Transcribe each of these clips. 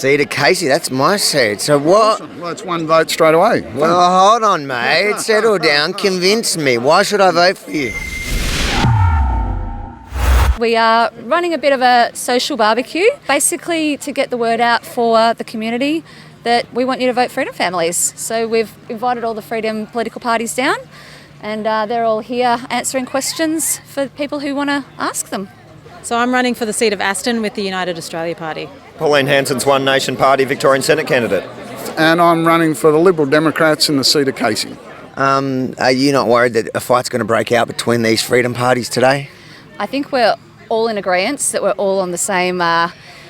Cedar Casey, that's my seat. So what? Well, it's one vote straight away. Well, hold on, mate. Settle down. Convince me. Why should I vote for you? We are running a bit of a social barbecue, basically to get the word out for the community that we want you to vote Freedom Families. So we've invited all the Freedom political parties down, and they're all here answering questions for people who want to ask them. So I'm running for the seat of Aston with the United Australia Party. Pauline Hanson's One Nation Party Victorian Senate candidate. And I'm running for the Liberal Democrats in the seat of Casey. Are you not worried that a fight's going to break out between these freedom parties today? I think we're all in agreement that we're all on the same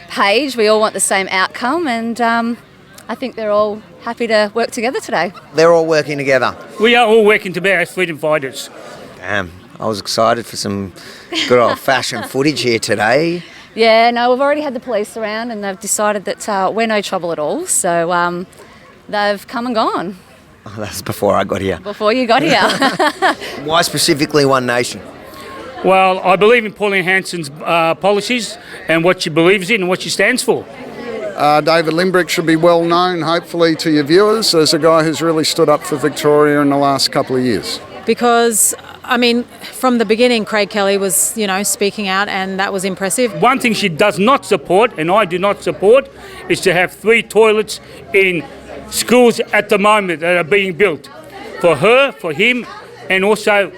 page. We all want the same outcome, and I think they're all happy to work together today. They're all working together. We are all working together as freedom fighters. Damn, I was excited for some good old-fashioned footage here today. Yeah, no, we've already had the police around and they've decided that we're no trouble at all. So they've come and gone. Oh, that's before I got here. Before you got here. Why specifically One Nation? Well, I believe in Pauline Hanson's policies and what she believes in and what she stands for. David Limbrick should be well known, hopefully, to your viewers as a guy who's really stood up for Victoria in the last couple of years. Because, I mean, from the beginning, Craig Kelly was, speaking out, and that was impressive. One thing she does not support, and I do not support, is to have 3 toilets in schools at the moment that are being built. For her, for him, and also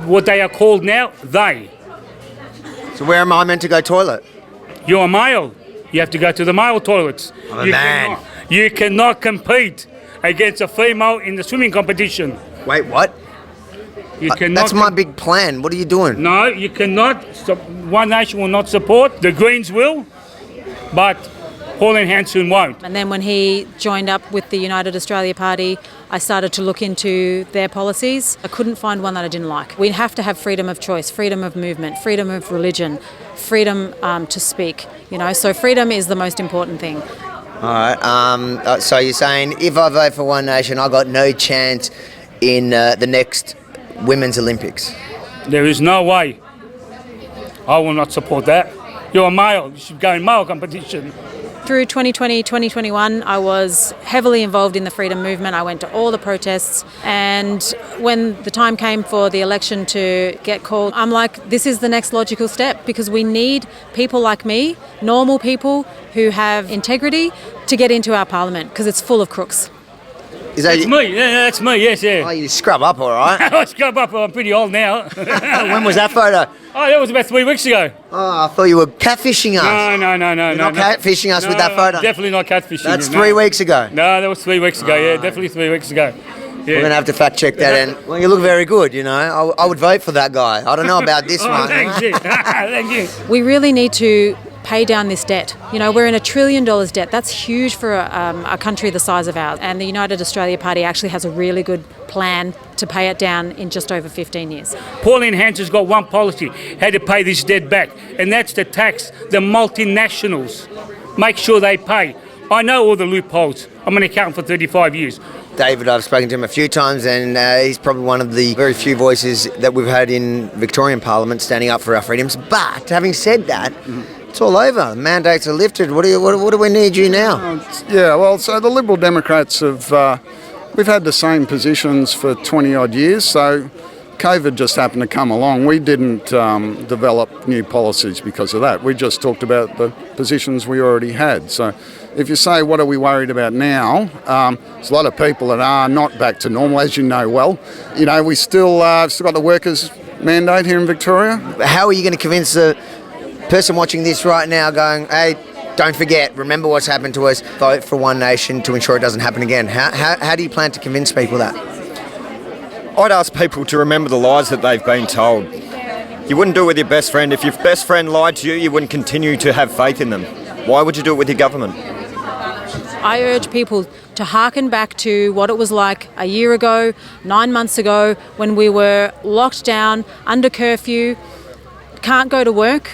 what they are called now, they. So where am I meant to go toilet? You're a male. You have to go to the male toilets. I'm a man. You cannot compete against a female in the swimming competition. Wait, what? You cannot. That's my big plan. What are you doing? No, you cannot. One Nation will not support. The Greens will, but Pauline Hanson won't. And then when he joined up with the United Australia Party, I started to look into their policies. I couldn't find one that I didn't like. We have to have freedom of choice, freedom of movement, freedom of religion, freedom to speak. So freedom is the most important thing. All right. So you're saying if I vote for One Nation, I got no chance in the next Women's Olympics? There is no way. I will not support that. You're a male. You should go in male competition. Through 2020, 2021, I was heavily involved in the freedom movement. I went to all the protests, and when the time came for the election to get called, I'm like, this is the next logical step, because we need people like me, normal people who have integrity, to get into our parliament, because it's full of crooks. That's me. Yeah, that's me. Yes, yeah. Oh, you scrub up, all right. I scrub up. I'm pretty old now. When was that photo? Oh, that was about 3 weeks ago. Oh, I thought you were catfishing us. No. You're not catfishing us with that photo? Definitely not catfishing. That's 3 weeks ago. No, that was 3 weeks ago. Yeah, definitely 3 weeks ago. Yeah. We're going to have to fact check that. And well, you look very good, I would vote for that guy. I don't know about this one. Thanks, thank you. We really need to pay down this debt. We're in $1 trillion debt. That's huge for a country the size of ours. And the United Australia Party actually has a really good plan to pay it down in just over 15 years. Pauline Hanson's got one policy, how to pay this debt back, and that's to tax the multinationals. Make sure they pay. I know all the loopholes. I'm an accountant for 35 years. David, I've spoken to him a few times, and he's probably one of the very few voices that we've had in Victorian Parliament standing up for our freedoms. But having said that, it's all over. Mandates are lifted. What do we need you now? So the Liberal Democrats we've had the same positions for 20 odd years, so COVID just happened to come along. We didn't develop new policies because of that. We just talked about the positions we already had. So if you say, what are we worried about now? There's a lot of people that are not back to normal, as you know well. We still got the workers' mandate here in Victoria. How are you going to convince the person watching this right now going, hey, don't forget, remember what's happened to us, vote for One Nation to ensure it doesn't happen again? How do you plan to convince people that? I'd ask people to remember the lies that they've been told. You wouldn't do it with your best friend. If your best friend lied to you, you wouldn't continue to have faith in them. Why would you do it with your government? I urge people to hearken back to what it was like a year ago, 9 months ago, when we were locked down, under curfew, can't go to work.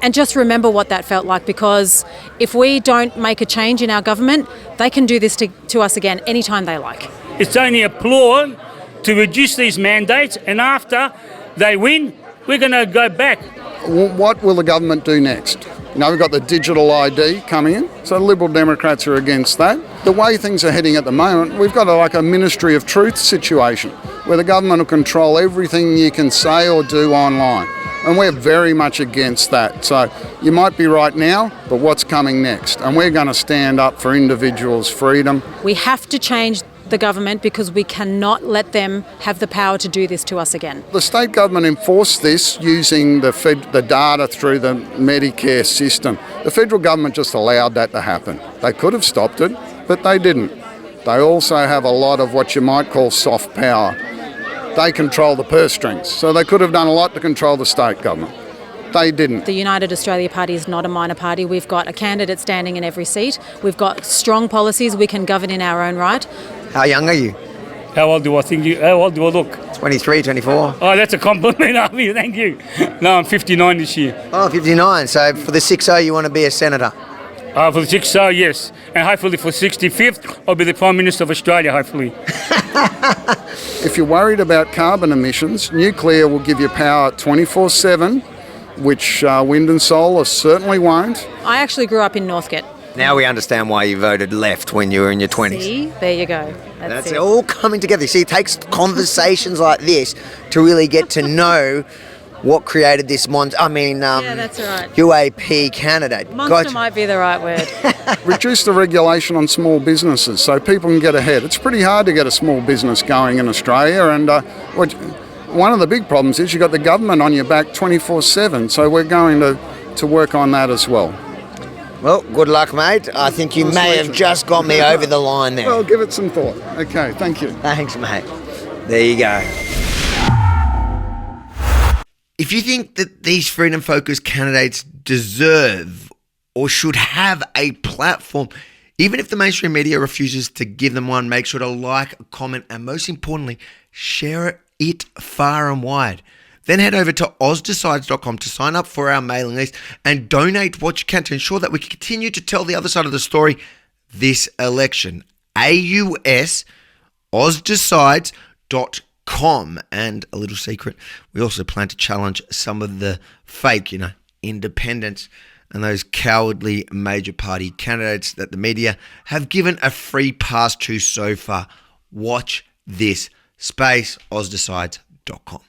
And just remember what that felt like, because if we don't make a change in our government, they can do this to us again anytime they like. It's only a ploy to reduce these mandates, and after they win, we're going to go back. What will the government do next? We've got the digital ID coming in, so Liberal Democrats are against that. The way things are heading at the moment, we've got a Ministry of Truth situation where the government will control everything you can say or do online. And we're very much against that. So you might be right now, but what's coming next? And we're going to stand up for individuals' freedom. We have to change the government because we cannot let them have the power to do this to us again. The state government enforced this using the data through the Medicare system. The federal government just allowed that to happen. They could have stopped it, but they didn't. They also have a lot of what you might call soft power. They control the purse strings, so they could have done a lot to control the state government. They didn't. The United Australia Party is not a minor party. We've got a candidate standing in every seat. We've got strong policies. We can govern in our own right. How young are you? How old do I think you? How old do I look? 23, 24? Oh, that's a compliment, Avi. Thank you. No, I'm 59 this year. Oh, 59. So for the 60, you want to be a senator? For the 60, yes. And hopefully for 65th, I'll be the Prime Minister of Australia, hopefully. If you're worried about carbon emissions, nuclear will give you power 24/7, which wind and solar certainly won't. I actually grew up in Northgate. Now we understand why you voted left when you were in your 20s. See, there you go. That's it. All coming together. You see, it takes conversations like this to really get to know what created this monster. Yeah, that's right. UAP candidate. Monster might be the right word. Reduce the regulation on small businesses so people can get ahead. It's pretty hard to get a small business going in Australia, and one of the big problems is you've got the government on your back 24/7, so we're going to work on that as well. Well, good luck, mate. I think you may have just got me over the line there. Well, give it some thought. Okay, thank you. Thanks, mate. There you go. If you think that these freedom-focused candidates deserve or should have a platform, even if the mainstream media refuses to give them one, make sure to like, comment, and most importantly, share it far and wide. Then head over to ozdecides.com to sign up for our mailing list and donate what you can to ensure that we can continue to tell the other side of the story this election. AUS, ozdecides.com. And a little secret, we also plan to challenge some of the fake, independents and those cowardly major party candidates that the media have given a free pass to so far. Watch this space, ozdecides.com.